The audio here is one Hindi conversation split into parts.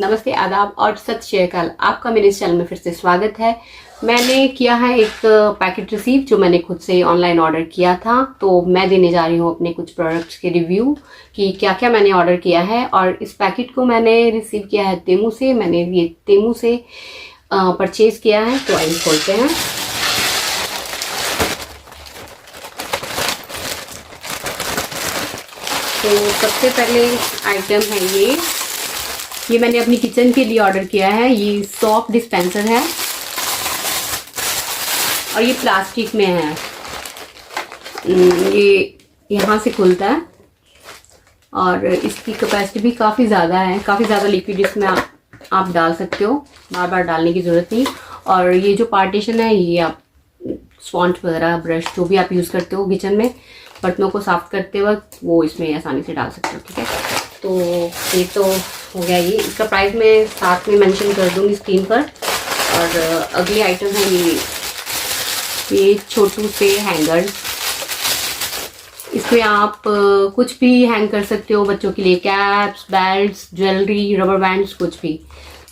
नमस्ते, आदाब और सत श्री अकाल। आपका मेरे इस चैनल में फिर से स्वागत है। मैंने किया है एक पैकेट रिसीव जो मैंने खुद से ऑनलाइन ऑर्डर किया था, तो मैं देने जा रही हूँ अपने कुछ प्रोडक्ट्स के रिव्यू कि क्या क्या मैंने ऑर्डर किया है। और इस पैकेट को मैंने रिसीव किया है तेमू से। मैंने ये तेमू से परचेज किया है, तो आइए खोलते हैं। तो सबसे पहले आइटम है ये मैंने अपनी किचन के लिए ऑर्डर किया है। ये सॉप डिस्पेंसर है और ये प्लास्टिक में है। ये यहाँ से खुलता है और इसकी कैपेसिटी भी काफ़ी ज़्यादा है। काफ़ी ज़्यादा लिक्विड इसमें आप डाल सकते हो, बार बार डालने की ज़रूरत नहीं। और ये जो पार्टीशन है, ये आप स्पॉन्ज वगैरह, ब्रश जो भी आप यूज़ करते हो किचन में बर्तनों को साफ करते वक्त, वो इसमें आसानी से डाल सकते हो। ठीक है, तो ये तो हो गया। ये इसका प्राइस मैं साथ में मेंशन कर दूंगी स्क्रीन पर। और अगले आइटम है ये छोटू से हैंगर। इसमें आप कुछ भी हैंग कर सकते हो बच्चों के लिए, caps, belts, jewellery, rubber bands, कुछ भी।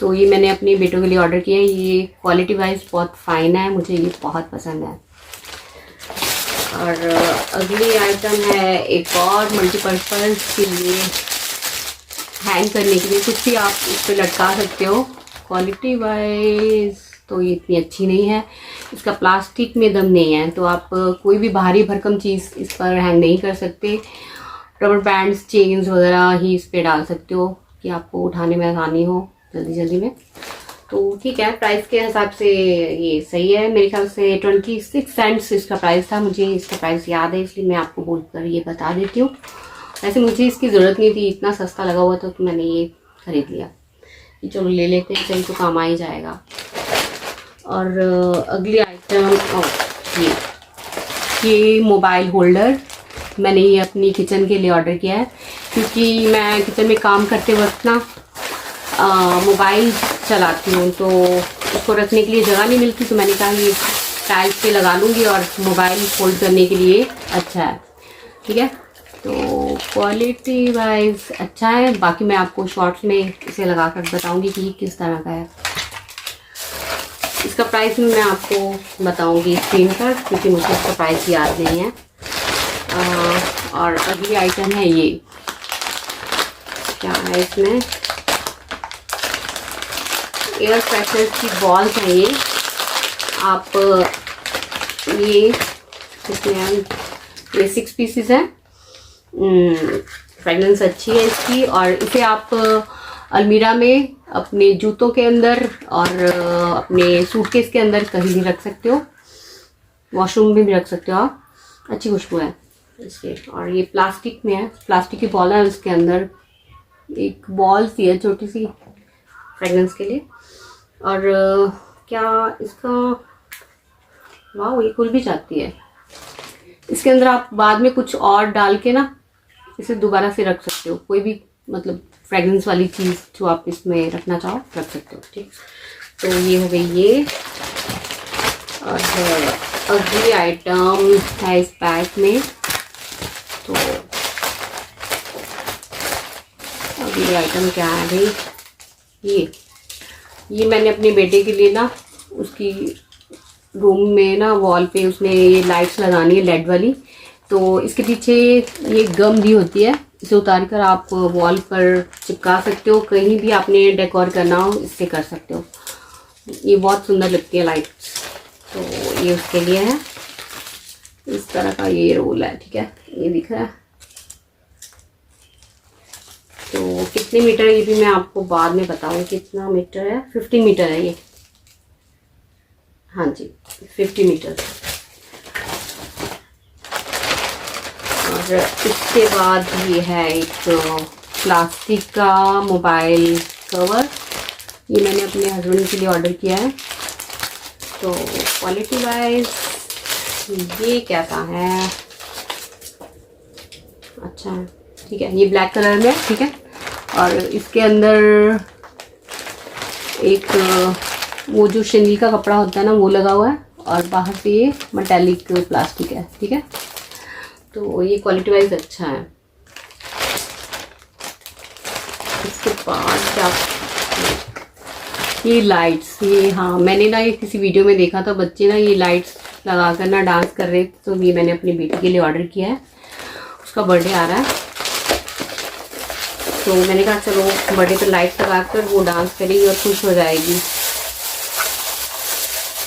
तो ये मैंने अपने बेटों के लिए ऑर्डर किया है। ये क्वालिटी वाइज बहुत फाइन है, मुझे ये बहुत पसंद है। और अगली आइटम है एक और मल्टीपर्पज़ के लिए हैंग करने के लिए, कुछ भी आप इस पर लटका सकते हो। क्वालिटी वाइज तो ये इतनी अच्छी नहीं है, इसका प्लास्टिक में दम नहीं है, तो आप कोई भी भारी भरकम चीज़ इस पर हैंग नहीं कर सकते। रबर बैंड्स, चेन्स वगैरह ही इस पर डाल सकते हो कि आपको उठाने में आसानी हो जल्दी जल्दी में। तो ठीक है, प्राइस के हिसाब से ये सही है। मेरे ख्याल से 26 सेंट्स इसका प्राइस था। मुझे इसका प्राइस याद है, इसलिए मैं आपको बोलकर ये बता देती हूँ। वैसे मुझे इसकी ज़रूरत नहीं थी, इतना सस्ता लगा हुआ था तो मैंने ये खरीद लिया कि चलो ले लेते हैं, कहीं तो काम आ ही जाएगा। और अगली आइटम ये मोबाइल होल्डर मैंने ये अपनी किचन के लिए ऑर्डर किया है, क्योंकि मैं किचन में काम करते वक्त ना मोबाइल चलाती हूँ, तो उसको रखने के लिए जगह नहीं मिलती। तो मैंने कहा ये टाइल्स पे लगा लूँगी और मोबाइल फोल्ड करने के लिए अच्छा है। ठीक है, तो क्वालिटी वाइज अच्छा है। बाकी मैं आपको शॉर्ट्स में इसे लगा कर बताऊँगी कि किस तरह का है। इसका प्राइस मैं आपको बताऊँगी स्क्रीन पर, क्योंकि मुझे इसका प्राइस याद नहीं है। और अगली आइटम है ये, क्या है इसमें, एयर फ्रेशनर की बॉल्स हैं ये। आप ये इसमें ये 6 पीसेस हैं। फ्रेगनेंस अच्छी है इसकी, और इसे आप अलमीरा में अपने जूतों के अंदर और अपने सूटकेस के अंदर कहीं भी रख सकते हो, वॉशरूम में भी रख सकते हो आप। अच्छी खुशबू है इसके। और ये प्लास्टिक में है, प्लास्टिक की बॉल है, उसके अंदर एक बॉल सी है छोटी सी फ्रेगनेंस के लिए। और क्या इसका, वाह, ये खुल भी जाती है। इसके अंदर आप बाद में कुछ और डाल के ना इसे दोबारा से रख सकते हो, कोई भी मतलब फ्रेगनेंस वाली चीज़ जो आप इसमें रखना चाहो रख सकते हो। ठीक, तो ये हो गई ये। और अगली आइटम है इस पैक में, तो अगली आइटम क्या है भाई, ये मैंने अपने बेटे के लिए ना, उसकी रूम में ना वॉल पे उसने ये लाइट्स लगानी है लेड वाली, तो इसके पीछे ये गम दी होती है, इसे उतार कर आप वॉल पर चिपका सकते हो। कहीं भी आपने डेकोर करना हो इससे कर सकते हो। ये बहुत सुंदर लगती है लाइट्स, तो ये उसके लिए है। इस तरह का ये रोल है। ठीक है, ये दिख रहा है। तो कितने मीटर है ये भी मैं आपको बाद में बताऊँ, कितना मीटर है। 50 मीटर है ये, हाँ जी 50 मीटर। और इसके बाद ये है एक प्लास्टिक का मोबाइल कवर। ये मैंने अपने हस्बैंड के लिए ऑर्डर किया है। तो क्वालिटी वाइज ये कैसा है, अच्छा है। ठीक है, ये ब्लैक कलर में, ठीक है। और इसके अंदर एक वो जो शनील का कपड़ा होता है ना, वो लगा हुआ है, और बाहर से ये मेटालिक प्लास्टिक है। ठीक है, तो ये क्वालिटी वाइज अच्छा है। इसके बाद क्या ये लाइट्स, ये हाँ मैंने ना ये किसी वीडियो में देखा था, बच्चे ना ये लाइट्स लगा कर ना डांस कर रहे थे, तो ये मैंने अपनी बेटी के लिए ऑर्डर किया है। उसका बर्थडे आ रहा है, तो मैंने कहा चलो बर्थडे पर लाइट्स लगा कर वो डांस करेगी और खुश हो जाएगी।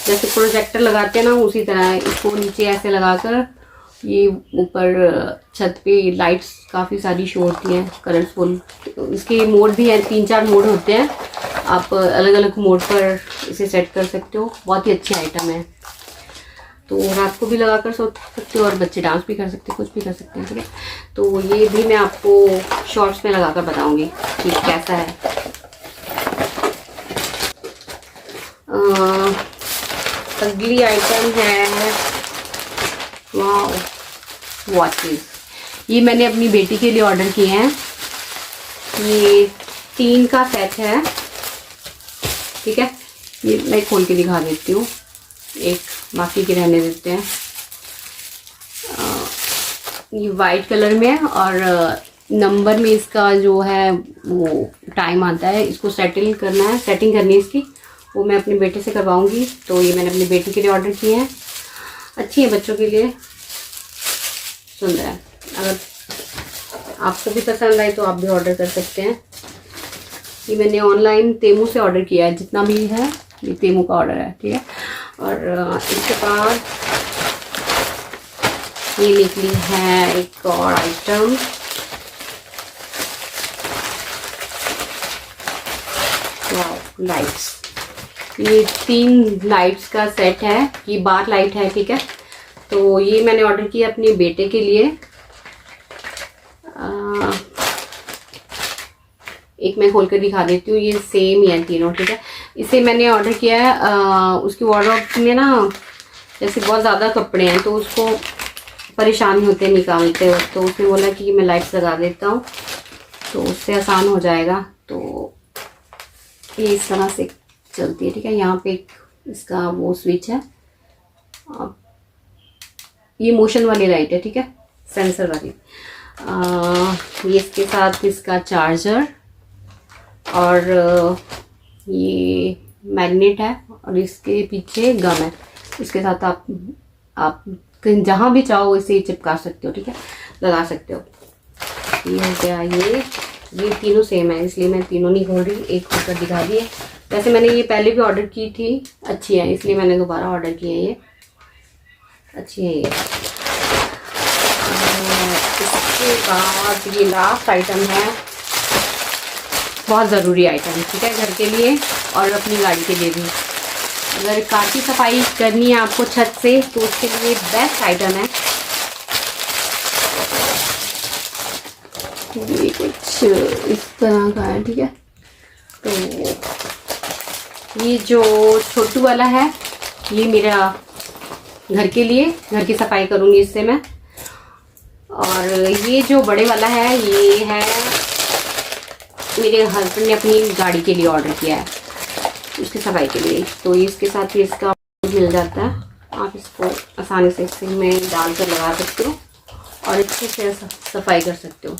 जैसे प्रोजेक्टर लगाते हैं ना उसी तरह इसको नीचे ऐसे लगाकर ये ऊपर छत पे लाइट्स काफ़ी सारी शो होती हैं कलरफुल। इसके मोड भी हैं, 3-4 मोड होते हैं, आप अलग अलग मोड पर इसे सेट कर सकते हो। बहुत ही अच्छी आइटम है, तो रात को भी लगा कर सो सकते हो और बच्चे डांस भी कर सकते हैं, कुछ भी कर सकते हैं, ठीक है। तो ये भी मैं आपको शॉर्ट्स में लगा कर बताऊँगी कि कैसा है। अगली आइटम है वॉचेस। ये मैंने अपनी बेटी के लिए ऑर्डर किए हैं। ये 3 का सेट है, ठीक है। ये मैं खोल के दिखा देती हूँ, एक बाकी के रहने देते हैं। ये वाइट कलर में है और नंबर में इसका जो है वो टाइम आता है, इसको सेटिंग करना है, सेटिंग करनी है इसकी, वो मैं अपने बेटे से करवाऊंगी। तो ये मैंने अपनी बेटी के लिए ऑर्डर किए हैं, अच्छी है बच्चों के लिए, सुंदर है। अगर आपको भी पसंद आए तो आप भी ऑर्डर कर सकते हैं। ये मैंने ऑनलाइन तेमू से ऑर्डर किया है, जितना भी है ये तेमू का ऑर्डर है, ठीक है। और इसके बाद ये निकली है एक और आइटम, लाइट्स। ये 3 लाइट्स का सेट है, ये बार लाइट है, ठीक है। तो ये मैंने ऑर्डर किया अपने बेटे के लिए। एक मैं खोल कर दिखा देती हूँ, ये सेम ही है तीनों, ठीक है। इसे मैंने ऑर्डर किया है, उसकी वार्डरोब में ना जैसे बहुत ज़्यादा कपड़े हैं तो उसको परेशानी होते हैं निकालते वक्त, तो उसने बोला कि मैं लाइट्स लगा देता हूँ तो उससे आसान हो जाएगा। तो ये इस तरह से चलती है, ठीक है। यहाँ पे इसका वो स्विच है, ये मोशन वाली लाइट है, ठीक है, सेंसर वाली। ये इसके साथ इसका चार्जर और ये मैग्नेट है और इसके पीछे गम है। इसके साथ आप जहाँ भी चाहो इसे चिपका सकते हो, ठीक है, लगा सकते हो। ये हो गया, ये तीनों सेम है इसलिए मैं तीनों नहीं खोल रही, एक खोलकर दिखा दी है। वैसे मैंने ये पहले भी ऑर्डर की थी, अच्छी है इसलिए मैंने दोबारा ऑर्डर की है, ये अच्छी है ये। इसके बाद ये लास्ट आइटम है, बहुत ज़रूरी आइटम, ठीक है, घर के लिए और अपनी गाड़ी के लिए भी। अगर कार की सफाई करनी है आपको छत से तो उसके लिए बेस्ट आइटम है। ये कुछ इस तरह का है, ठीक है। तो ये जो छोटू वाला है ये मेरा घर के लिए, घर की सफाई करूँगी इससे मैं। और ये जो बड़े वाला है ये है मेरे हस्बैंड ने अपनी गाड़ी के लिए ऑर्डर किया है, उसकी सफाई के लिए। तो इसके साथ ही इसका मिल जाता है, आप इसको आसानी से इससे में डाल कर लगा सकते हो और अच्छे से सफाई कर सकते हो।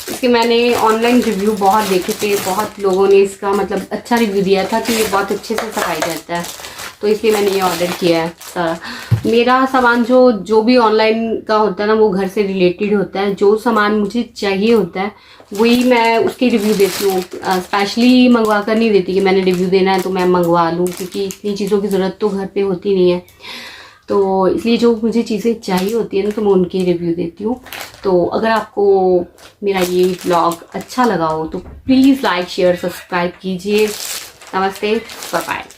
इसके मैंने ऑनलाइन रिव्यू बहुत देखे थे, बहुत लोगों ने इसका मतलब अच्छा रिव्यू दिया था कि ये बहुत अच्छे से सफाई करता है, तो इसलिए मैंने ये ऑर्डर किया है सारा। मेरा सामान जो भी ऑनलाइन का होता है ना वो घर से रिलेटेड होता है, जो सामान मुझे चाहिए होता है वही मैं उसकी रिव्यू देती हूँ। स्पेशली मंगवा कर नहीं देती कि मैंने रिव्यू देना है तो मैं मंगवा लूँ, क्योंकि इतनी चीज़ों की ज़रूरत तो घर पे होती नहीं है। तो इसलिए जो मुझे चीज़ें चाहिए होती है ना तो मैं उनकी रिव्यू देती हूँ। तो अगर आपको मेरा ये व्लॉग अच्छा लगा हो तो प्लीज़ लाइक शेयर सब्सक्राइब कीजिए। नमस्ते, बाय बाय।